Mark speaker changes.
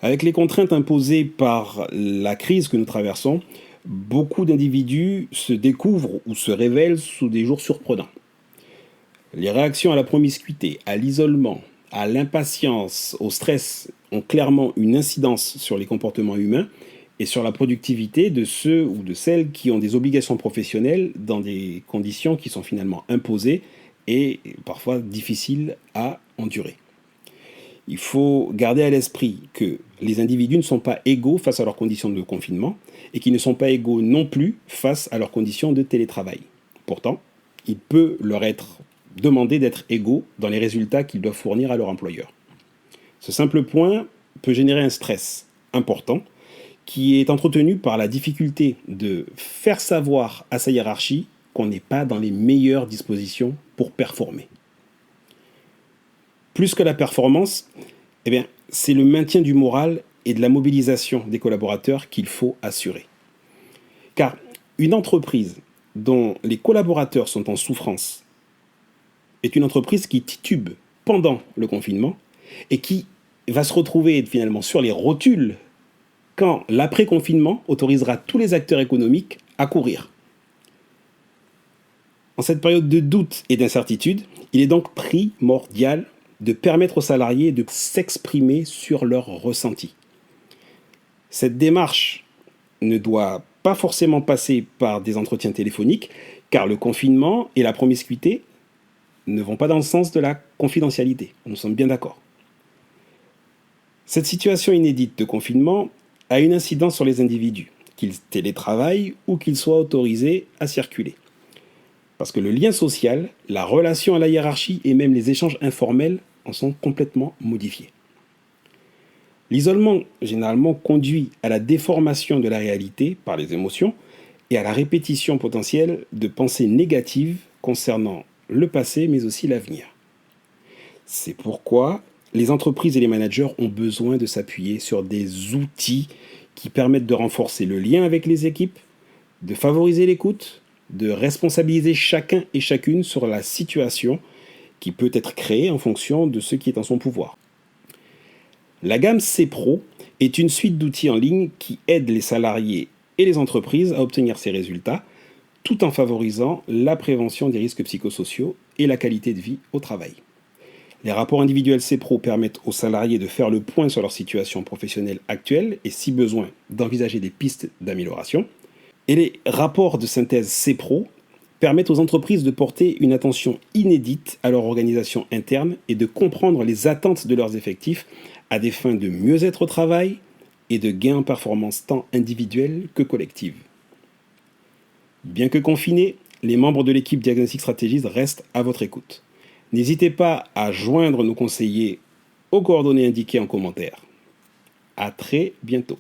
Speaker 1: Avec les contraintes imposées par la crise que nous traversons, beaucoup d'individus se découvrent ou se révèlent sous des jours surprenants. Les réactions à la promiscuité, à l'isolement, à l'impatience, au stress ont clairement une incidence sur les comportements humains et sur la productivité de ceux ou de celles qui ont des obligations professionnelles dans des conditions qui sont finalement imposées et parfois difficiles à endurer. Il faut garder à l'esprit que les individus ne sont pas égaux face à leurs conditions de confinement et qu'ils ne sont pas égaux non plus face à leurs conditions de télétravail. Pourtant, il peut leur être demandé d'être égaux dans les résultats qu'ils doivent fournir à leur employeur. Ce simple point peut générer un stress important qui est entretenu par la difficulté de faire savoir à sa hiérarchie qu'on n'est pas dans les meilleures dispositions pour performer. Plus que la performance, c'est le maintien du moral et de la mobilisation des collaborateurs qu'il faut assurer. Car une entreprise dont les collaborateurs sont en souffrance est une entreprise qui titube pendant le confinement et qui va se retrouver finalement sur les rotules quand l'après-confinement autorisera tous les acteurs économiques à courir. En cette période de doute et d'incertitude, il est donc primordial de permettre aux salariés de s'exprimer sur leurs ressentis. Cette démarche ne doit pas forcément passer par des entretiens téléphoniques, car le confinement et la promiscuité ne vont pas dans le sens de la confidentialité. Nous sommes bien d'accord. Cette situation inédite de confinement a une incidence sur les individus, qu'ils télétravaillent ou qu'ils soient autorisés à circuler. Parce que le lien social, la relation à la hiérarchie et même les échanges informels en sont complètement modifiés. L'isolement, généralement, conduit à la déformation de la réalité par les émotions et à la répétition potentielle de pensées négatives concernant le passé, mais aussi l'avenir. C'est pourquoi les entreprises et les managers ont besoin de s'appuyer sur des outils qui permettent de renforcer le lien avec les équipes, de favoriser l'écoute, de responsabiliser chacun et chacune sur la situation qui peut être créée en fonction de ce qui est en son pouvoir. La gamme C-Pro est une suite d'outils en ligne qui aident les salariés et les entreprises à obtenir ces résultats, tout en favorisant la prévention des risques psychosociaux et la qualité de vie au travail. Les rapports individuels C-Pro permettent aux salariés de faire le point sur leur situation professionnelle actuelle et, si besoin, d'envisager des pistes d'amélioration. Et les rapports de synthèse C-Pro permettent aux entreprises de porter une attention inédite à leur organisation interne et de comprendre les attentes de leurs effectifs à des fins de mieux-être au travail et de gains en performance tant individuelle que collective. Bien que confinés, les membres de l'équipe Diagnostic Stratégiste restent à votre écoute. N'hésitez pas à joindre nos conseillers aux coordonnées indiquées en commentaire. À très bientôt.